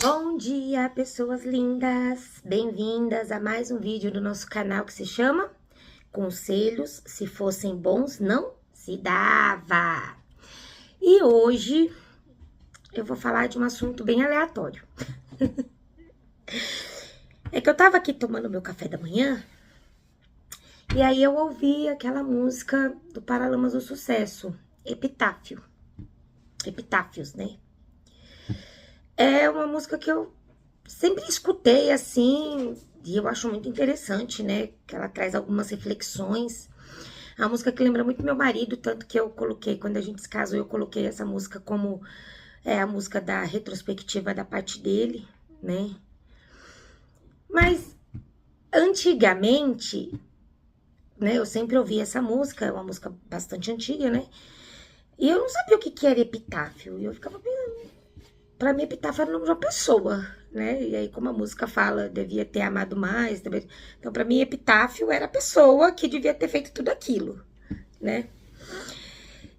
Bom dia, pessoas lindas! Bem-vindas a mais um vídeo do nosso canal que se chama Conselhos se fossem bons não se dava. E hoje eu vou falar de um assunto bem aleatório. É que eu tava aqui tomando meu café da manhã e aí eu ouvi aquela música do Paralamas do Sucesso, Epitáfio. Epitáfios, né? É uma música que eu sempre escutei assim, e eu acho muito interessante, né? Que ela traz algumas reflexões. É uma música que lembra muito meu marido, tanto que eu coloquei, quando a gente se casou, eu coloquei essa música como a música da retrospectiva da parte dele, né? Mas antigamente, né? Eu sempre ouvi essa música, é uma música bastante antiga, né? E eu não sabia o que que era epitáfio. E eu ficava pensando, pra mim, epitáfio era o nome de uma pessoa, né? E aí, como a música fala, devia ter amado mais. Então, pra mim, epitáfio era a pessoa que devia ter feito tudo aquilo, né?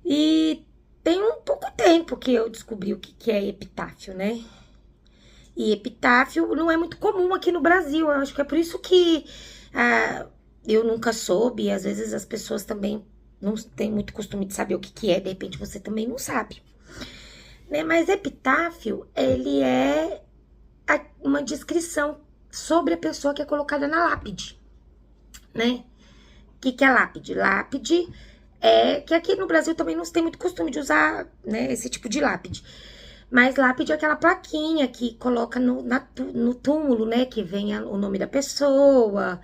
E tem um pouco tempo que eu descobri o que é epitáfio, né? E epitáfio não é muito comum aqui no Brasil. Eu acho que é por isso que eu nunca soube. E às vezes as pessoas também não têm muito costume de saber o que é. De repente, você também não sabe. Né? Mas epitáfio, ele é uma descrição sobre a pessoa que é colocada na lápide, né? O que é lápide? Lápide é que aqui no Brasil também não se tem muito costume de usar, né, esse tipo de lápide. Mas lápide é aquela plaquinha que coloca no túmulo, né? Que vem o nome da pessoa.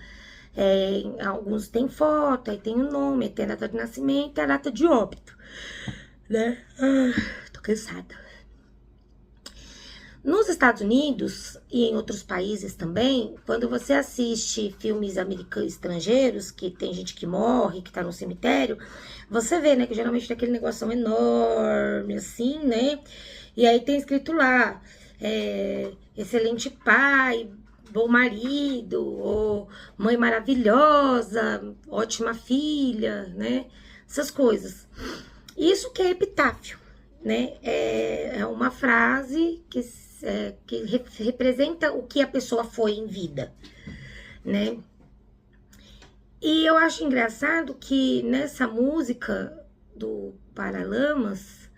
Alguns tem foto, aí tem o nome, aí tem a data de nascimento e a data de óbito, né? Tô cansada. Nos Estados Unidos e em outros países também, quando você assiste filmes americanos estrangeiros, que tem gente que morre, que tá no cemitério, você vê, né, que geralmente tem aquele negócio enorme, assim, né? E aí tem escrito lá, excelente pai, bom marido, ou mãe maravilhosa, ótima filha, né? Essas coisas. Isso que é epitáfio, né? É uma frase que representa o que a pessoa foi em vida, né? E eu acho engraçado que nessa música do Paralamas,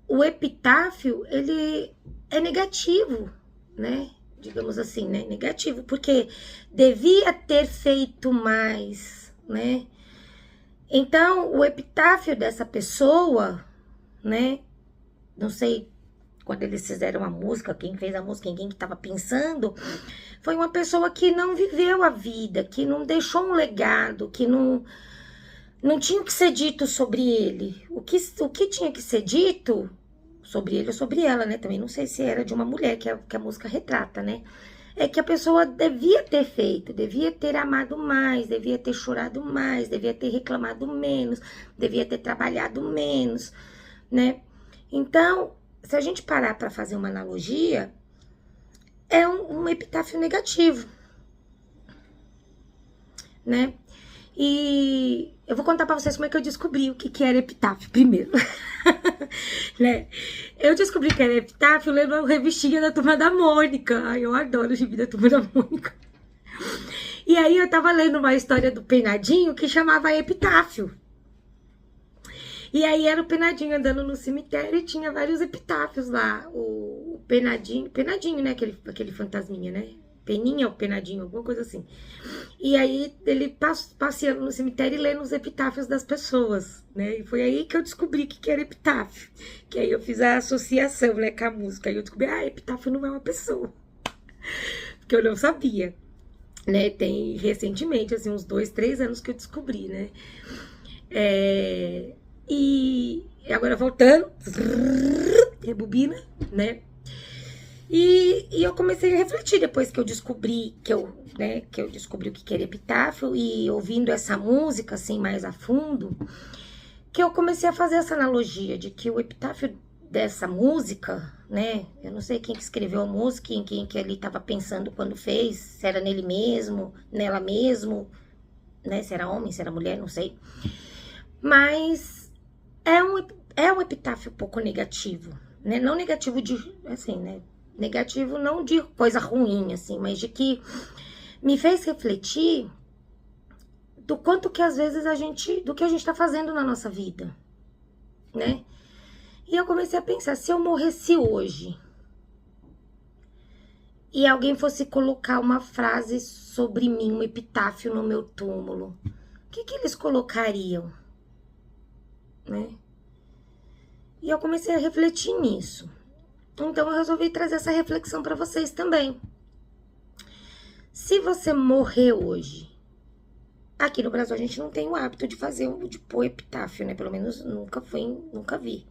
o epitáfio, ele é negativo, né? Digamos assim, né? Negativo, porque devia ter feito mais, né? Então, o epitáfio dessa pessoa, né? Não sei quando eles fizeram a música, quem fez a música, quem que estava pensando, foi uma pessoa que não viveu a vida, que não deixou um legado, que não tinha o que ser dito sobre ele. O que tinha que ser dito sobre ele ou sobre ela, né? Também não sei se era de uma mulher, que a música retrata, né? É que a pessoa devia ter feito, devia ter amado mais, devia ter chorado mais, devia ter reclamado menos, devia ter trabalhado menos, né? Então, se a gente parar para fazer uma analogia, é um epitáfio negativo, né? E eu vou contar para vocês como é que eu descobri o que era epitáfio primeiro, né? Eu descobri que era epitáfio lendo a revistinha da Turma da Mônica. Ai, eu adoro o gibi da Turma da Mônica. E aí eu tava lendo uma história do Penadinho que chamava Epitáfio. E aí era o Penadinho andando no cemitério e tinha vários epitáfios lá. O Penadinho, né? Aquele fantasminha, né? Peninha ou Penadinho, alguma coisa assim. E aí ele passeando no cemitério e lendo os epitáfios das pessoas, né? E foi aí que eu descobri que era epitáfio. Que aí eu fiz a associação, né, com a música. Aí eu descobri, epitáfio não é uma pessoa. Porque eu não sabia, né? Tem recentemente, assim, uns 2, 3 anos que eu descobri, né? E agora voltando, rebobina, né? E eu comecei a refletir depois que eu descobri que eu descobri o que era epitáfio e ouvindo essa música assim mais a fundo, que eu comecei a fazer essa analogia de que o epitáfio dessa música, né? Eu não sei quem que escreveu a música, em quem que ele estava pensando quando fez, se era nele mesmo, nela mesmo, né? Se era homem, se era mulher, não sei. Mas é um epitáfio um pouco negativo, né? Não negativo de, assim, né? Negativo não de coisa ruim, assim, mas de que me fez refletir do quanto que às vezes do que a gente tá fazendo na nossa vida, né? E eu comecei a pensar, se eu morresse hoje e alguém fosse colocar uma frase sobre mim, um epitáfio no meu túmulo, o que eles colocariam, né? E eu comecei a refletir nisso. Então eu resolvi trazer essa reflexão para vocês também. Se você morrer hoje, aqui no Brasil a gente não tem o hábito de fazer de pôr epitáfio, né? Pelo menos nunca vi,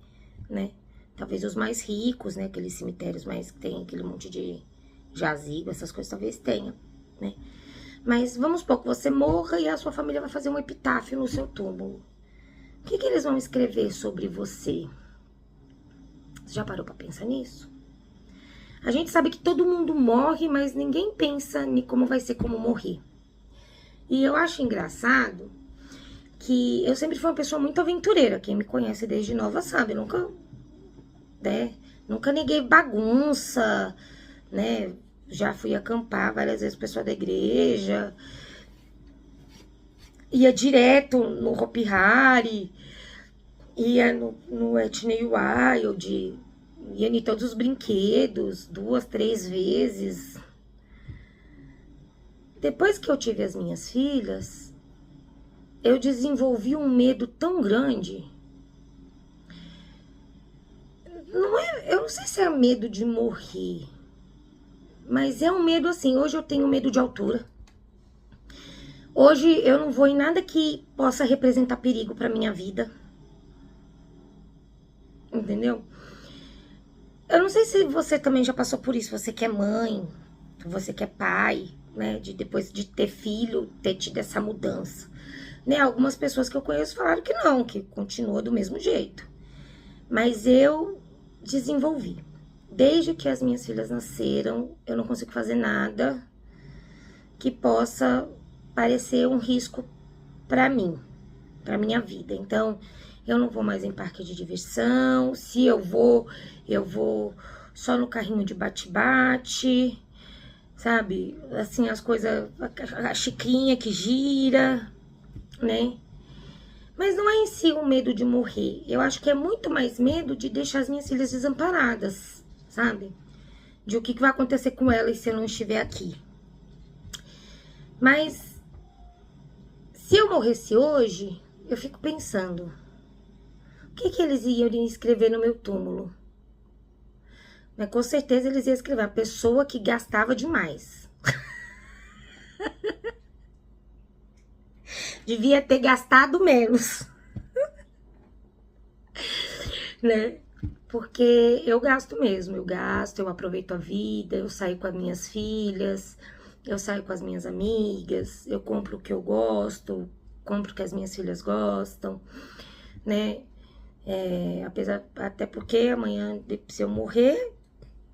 né? Talvez os mais ricos, né? Aqueles cemitérios mais que tem aquele monte de jazigo, essas coisas talvez tenha, né? Mas vamos supor que você morra e a sua família vai fazer um epitáfio no seu túmulo. O que eles vão escrever sobre você? Você já parou pra pensar nisso? A gente sabe que todo mundo morre, mas ninguém pensa em como vai ser como morrer. E eu acho engraçado que eu sempre fui uma pessoa muito aventureira. Quem me conhece desde nova sabe, nunca neguei bagunça, né? Já fui acampar várias vezes com o pessoal da igreja. Ia direto no Hopi Hari, ia no Etney Wild, ia em todos os brinquedos, 2, 3 vezes. Depois que eu tive as minhas filhas, eu desenvolvi um medo tão grande. Eu não sei se é medo de morrer, mas é um medo assim. Hoje eu tenho medo de altura. Hoje eu não vou em nada que possa representar perigo para minha vida. Entendeu? Eu não sei se você também já passou por isso. Você que é mãe, você que é pai, né? Depois de ter filho, ter tido essa mudança. Né? Algumas pessoas que eu conheço falaram que não, que continua do mesmo jeito. Mas eu desenvolvi. Desde que as minhas filhas nasceram, eu não consigo fazer nada que possa parecer um risco para mim, para minha vida. Então, eu não vou mais em parque de diversão. Se eu vou só no carrinho de bate-bate, sabe? Assim, as coisas, a xicrinha que gira, né? Mas não é em si o medo de morrer. Eu acho que é muito mais medo de deixar as minhas filhas desamparadas, sabe? De o que vai acontecer com elas se eu não estiver aqui. Mas se eu morresse hoje, eu fico pensando, o que eles iam escrever no meu túmulo? Mas com certeza eles iam escrever, a pessoa que gastava demais. Devia ter gastado menos. Né? Porque eu gasto mesmo, eu aproveito a vida, eu saio com as minhas filhas, eu saio com as minhas amigas, eu compro o que eu gosto, compro o que as minhas filhas gostam, né? Até porque amanhã, se eu morrer,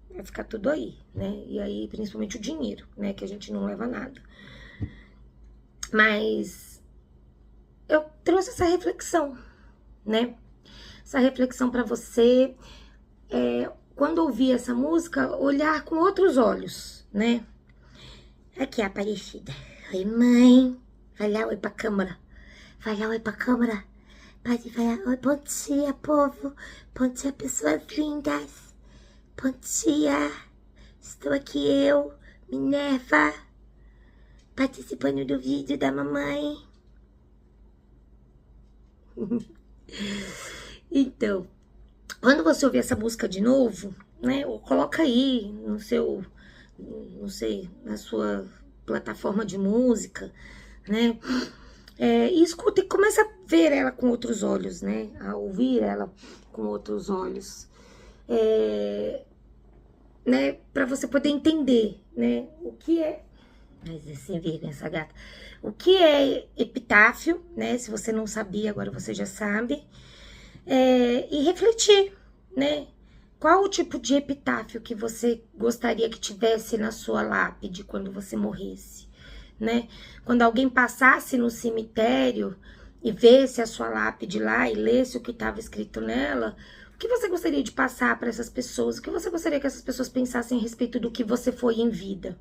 vai ficar tudo aí, né? E aí, principalmente o dinheiro, né? Que a gente não leva nada. Mas eu trouxe essa reflexão, né? Essa reflexão pra você, quando ouvir essa música, olhar com outros olhos, né? Aqui, a Aparecida. Oi, mãe. Vai lá, oi pra câmera. Vai lá, oi pra câmera. Pode falar, oi, bom dia, povo. Bom dia, pessoas lindas. Bom dia. Estou aqui eu, Minerva, participando do vídeo da mamãe. Então, quando você ouvir essa música de novo, né, ou coloca aí no seu, não sei, na sua plataforma de música, né, e escuta e começa a ver ela com outros olhos, né, a ouvir ela com outros olhos, né, para você poder entender, né, o que é, mas sem vergonha essa gata, o que é epitáfio, né, se você não sabia, agora você já sabe, e refletir, né, qual o tipo de epitáfio que você gostaria que tivesse na sua lápide quando você morresse, né, quando alguém passasse no cemitério e visse a sua lápide lá e lesse o que estava escrito nela, o que você gostaria de passar para essas pessoas? O que você gostaria que essas pessoas pensassem a respeito do que você foi em vida?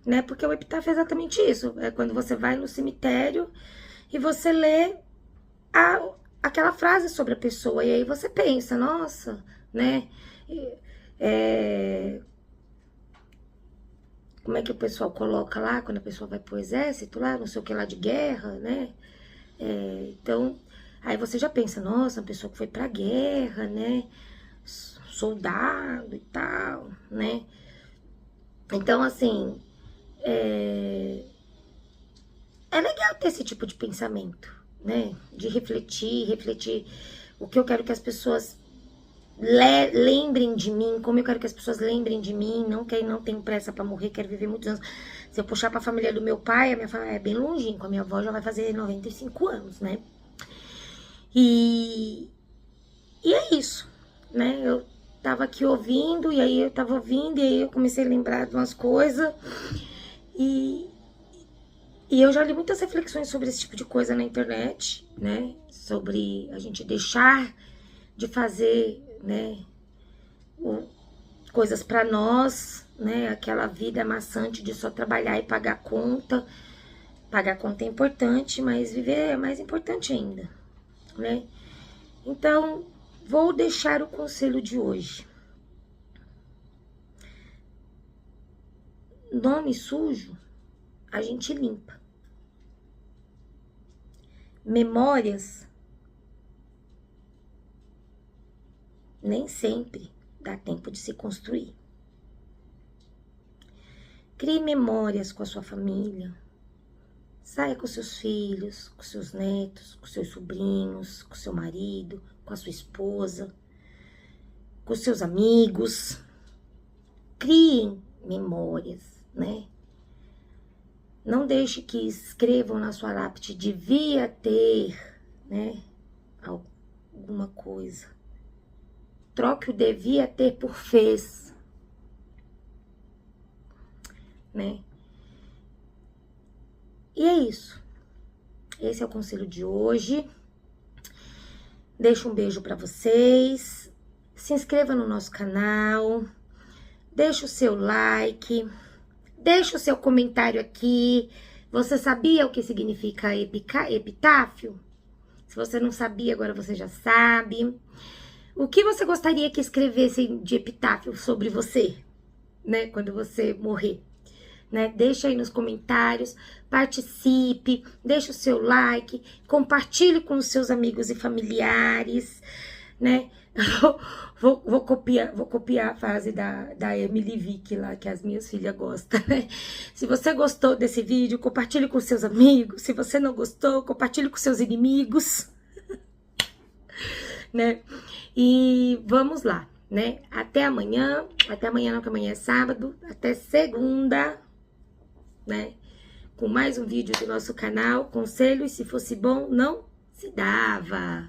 Né? Porque o epitáfio é exatamente isso. É quando você vai no cemitério e você lê aquela frase sobre a pessoa. E aí você pensa, nossa, né? Como é que o pessoal coloca lá, quando a pessoa vai pro exército lá, não sei o que lá de guerra, né? Então, aí você já pensa, nossa, uma pessoa que foi pra guerra, né? Soldado e tal, né? Então, assim, é legal ter esse tipo de pensamento, né? De refletir o que eu quero que as pessoas lembrem de mim, como eu quero que as pessoas lembrem de mim, não tenho pressa pra morrer, quero viver muitos anos. Se eu puxar pra família do meu pai, a minha família é bem longínqua, a minha avó já vai fazer 95 anos, né? E é isso, né? Eu tava aqui ouvindo, e aí eu comecei a lembrar de umas coisas, e eu já li muitas reflexões sobre esse tipo de coisa na internet, né? Sobre a gente deixar de fazer, né, coisas para nós, né? Aquela vida maçante de só trabalhar e pagar conta. Pagar conta é importante, mas viver é mais importante ainda, né? Então, vou deixar o conselho de hoje. Nome sujo, a gente limpa. Memórias, nem sempre dá tempo de se construir. Crie memórias com a sua família. Saia com seus filhos, com seus netos, com seus sobrinhos, com seu marido, com a sua esposa, com seus amigos. Criem memórias, né? Não deixe que escrevam na sua lápide, devia ter, né, alguma coisa. Troque o devia ter por fez, né? E é isso. Esse é o conselho de hoje. Deixo um beijo para vocês. Se inscreva no nosso canal. Deixa o seu like. Deixa o seu comentário aqui. Você sabia o que significa epitáfio? Se você não sabia, agora você já sabe. O que você gostaria que escrevessem de epitáfio sobre você, né? Quando você morrer, né? Deixa aí nos comentários, participe, deixa o seu like, compartilhe com os seus amigos e familiares, né? Vou copiar a frase da Emily Vick lá, que as minhas filhas gostam, né? Se você gostou desse vídeo, compartilhe com seus amigos. Se você não gostou, compartilhe com seus inimigos, né? E vamos lá, né? Até amanhã não, que amanhã é sábado, até segunda, né? Com mais um vídeo do nosso canal, conselhos, se fosse bom, não se dava.